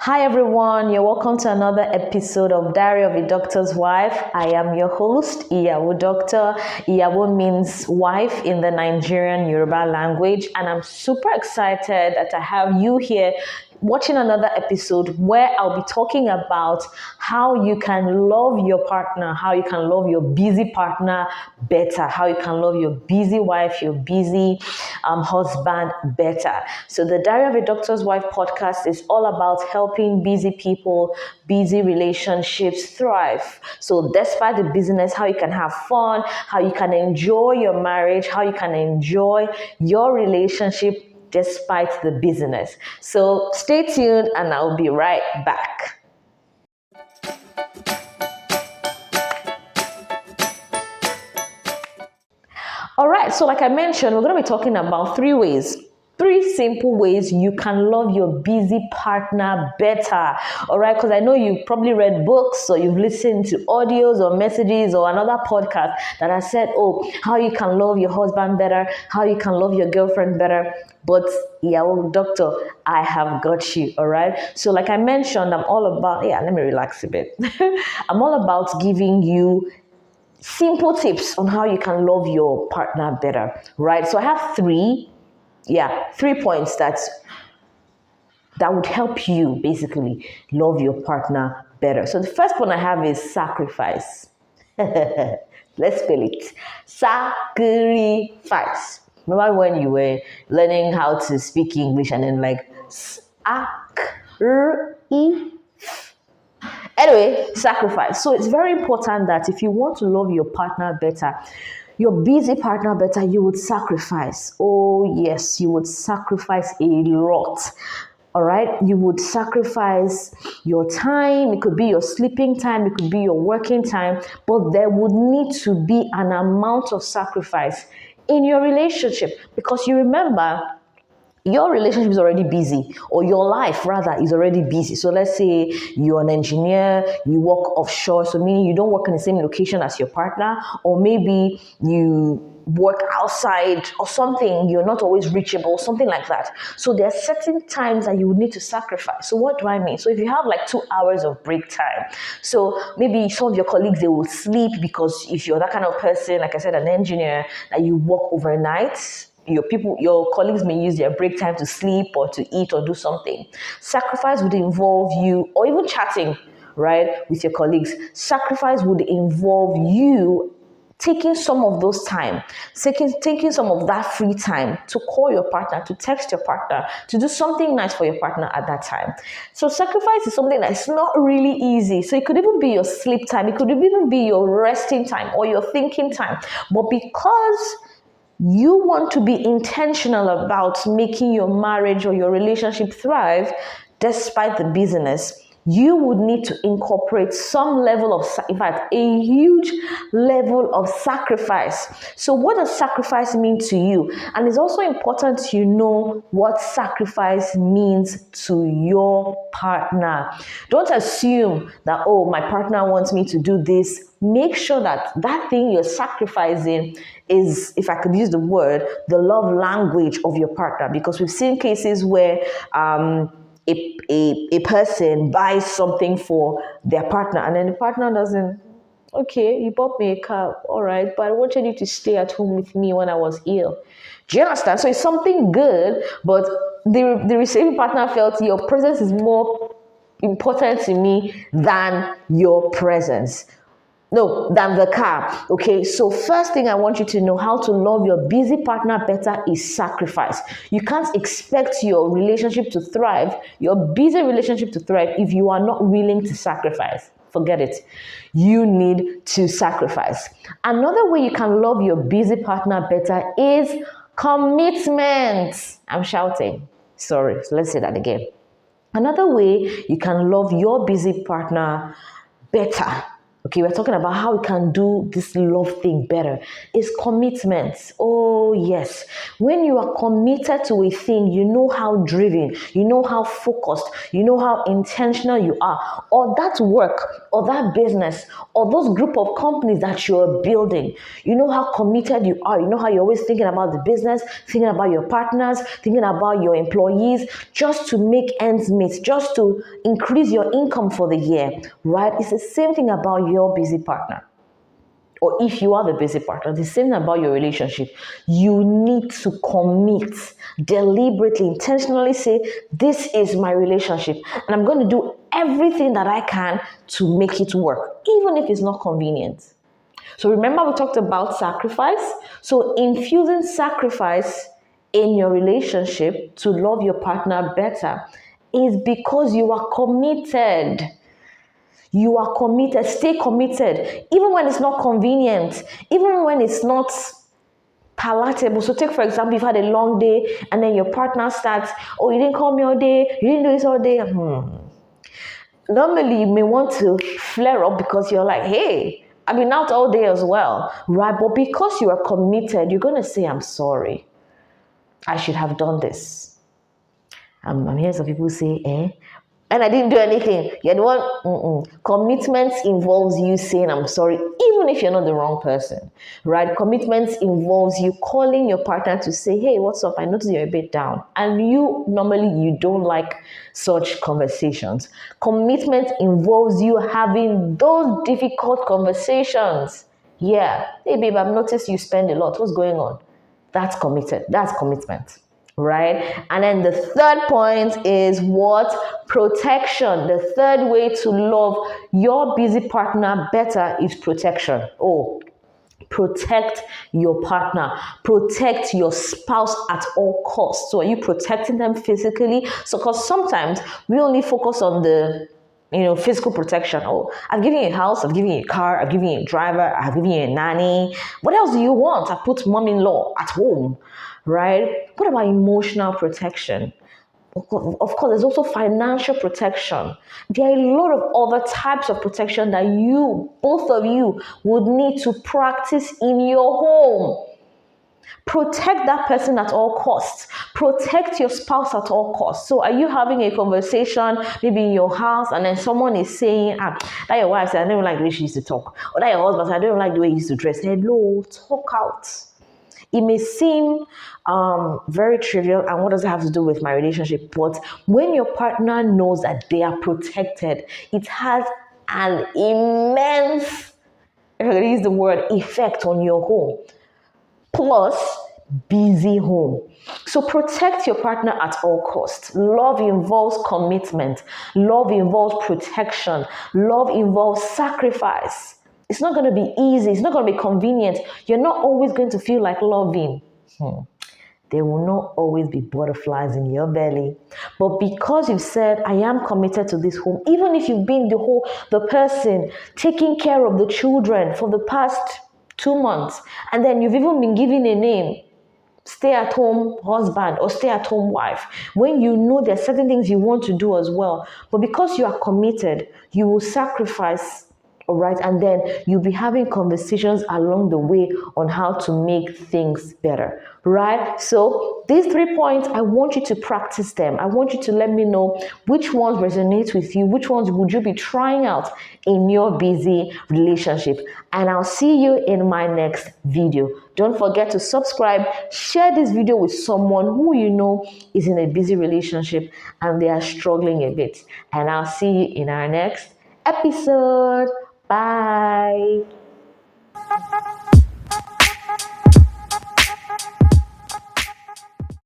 Hi everyone, you're welcome to another episode of Diary of a Doctor's Wife. I am your host, Iyawo Doctor. Iyawo means wife in the Nigerian Yoruba language, and I'm super excited that I have you here watching another episode where I'll be talking about how you can love your partner, how you can love your busy partner better, how you can love your busy wife, your busy husband better. So the Diary of a Doctor's Wife podcast is all about helping busy people, busy relationships thrive. So despite the business, how you can have fun, how you can enjoy your marriage, how you can enjoy your relationship despite the business. So stay tuned and I'll be right back. All right, so like I mentioned, we're going to be talking about three simple ways you can love your busy partner better. All right, because I know you've probably read books or you've listened to audios or messages or another podcast that has said, oh, how you can love your husband better, how you can love your girlfriend better. But Iyawo Doctor, I have got you. All right. So like I mentioned, I'm all about, let me relax a bit. I'm all about giving you simple tips on how you can love your partner better, right? So I have three points that would help you basically love your partner better. So the first one I have is sacrifice. Let's spell it. Sacrifice. Remember when you were learning how to speak English and then like Anyway, sacrifice. So it's very important that if you want to love your partner better, your busy partner better, you would sacrifice. Oh yes, you would sacrifice a lot. All right, you would sacrifice your time. It could be your sleeping time, it could be your working time, but there would need to be an amount of sacrifice in your relationship, because you remember, your relationship is already busy, or your life rather is already busy. So let's say you're an engineer, you work offshore, so meaning you don't work in the same location as your partner, or maybe you work outside or something, you're not always reachable, something like that. So there are certain times that you would need to sacrifice. So what do I mean? So if you have like 2 hours of break time, so maybe some of your colleagues, they will sleep, because if you're that kind of person, like I said, an engineer, that you work overnight, your colleagues may use their break time to sleep or to eat or do something. Sacrifice would involve you, or even chatting, right, with your colleagues. Sacrifice would involve you taking some of those time, taking some of that free time to call your partner, to text your partner, to do something nice for your partner at that time. So sacrifice is something that's not really easy. So it could even be your sleep time, it could even be your resting time or your thinking time. But because you want to be intentional about making your marriage or your relationship thrive despite the busyness, you would need to incorporate some level of, in fact, a huge level of sacrifice. So what does sacrifice mean to you? And it's also important to know what sacrifice means to your partner. Don't assume that, oh, my partner wants me to do this. Make sure that that thing you're sacrificing is, if I could use the word, the love language of your partner. Because we've seen cases where a person buys something for their partner, and then the partner doesn't. Okay, you bought me a car, all right, but I wanted you to stay at home with me when I was ill. Do you understand? So it's something good, but the receiving partner felt your presence is more important to me than your presence. No, than the car. Okay, so first thing I want you to know how to love your busy partner better is sacrifice. You can't expect your relationship to thrive, your busy relationship to thrive, if you are not willing to sacrifice. Forget it. You need to sacrifice. Another way you can love your busy partner better is commitment. I'm shouting. Sorry, so let's say that again. Another way you can love your busy partner better Okay, we're talking about how we can do this love thing better. It's commitment. Oh, yes. When you are committed to a thing, you know how driven, you know how focused, you know how intentional you are, or that work, or that business, or those group of companies that you're building. You know how committed you are. You know how you're always thinking about the business, thinking about your partners, thinking about your employees, just to make ends meet, just to increase your income for the year, right? It's the same thing about your busy partner. Or if you are the busy partner, the same thing about your relationship. You need to commit deliberately, intentionally say, this is my relationship, and I'm going to do everything that I can to make it work, even if it's not convenient. So remember, we talked about sacrifice. So infusing sacrifice in your relationship to love your partner better is because you are committed. You are committed. Stay committed. Even when it's not convenient, even when it's not palatable. So take, for example, you've had a long day and then your partner starts, oh, you didn't call me all day, you didn't do this all day. Normally, you may want to flare up because you're like, hey, I've been out all day as well, right? But because you are committed, you're going to say, I'm sorry. I should have done this. I'm hearing some people say, and I didn't do anything. You're the one. Commitment involves you saying, I'm sorry, even if you're not the wrong person, right? Commitment involves you calling your partner to say, hey, what's up? I noticed you're a bit down. And you don't like such conversations. Commitment involves you having those difficult conversations. Yeah. Hey, babe, I've noticed you spend a lot. What's going on? That's committed. That's commitment. Right? And then the third point is what? Protection. The third way to love your busy partner better is protection. Oh, protect your partner, protect your spouse at all costs. So are you protecting them physically? So because sometimes we only focus on the physical protection. Oh, I've given you a house, I've given you a car, I've given you a driver, I've given you a nanny. What else do you want? I've put mom-in-law at home, right? What about emotional protection? Of course, there's also financial protection. There are a lot of other types of protection that both of you, would need to practice in your home. Protect that person at all costs. Protect your spouse at all costs. So are you having a conversation maybe in your house and then someone is saying, that your wife said, I don't like the way she used to talk. Or that your husband said, I don't like the way he used to dress. Hello, talk out. It may seem very trivial, and what does it have to do with my relationship? But when your partner knows that they are protected, it has an immense, if I can use the word, effect on your home. Plus, busy home. So protect your partner at all costs. Love involves commitment. Love involves protection. Love involves sacrifice. It's not going to be easy. It's not going to be convenient. You're not always going to feel like loving. There will not always be butterflies in your belly. But because you've said, I am committed to this home, even if you've been the person taking care of the children for the past 2 months, and then you've even been given a name, stay-at-home husband or stay-at-home wife, when you know there are certain things you want to do as well, but because you are committed, you will sacrifice, all right, and then you'll be having conversations along the way on how to make things better, right? So these 3 points, I want you to practice them. I want you to let me know which ones resonate with you, which ones would you be trying out in your busy relationship. And I'll see you in my next video. Don't forget to subscribe, share this video with someone who you know is in a busy relationship and they are struggling a bit. And I'll see you in our next episode. Bye.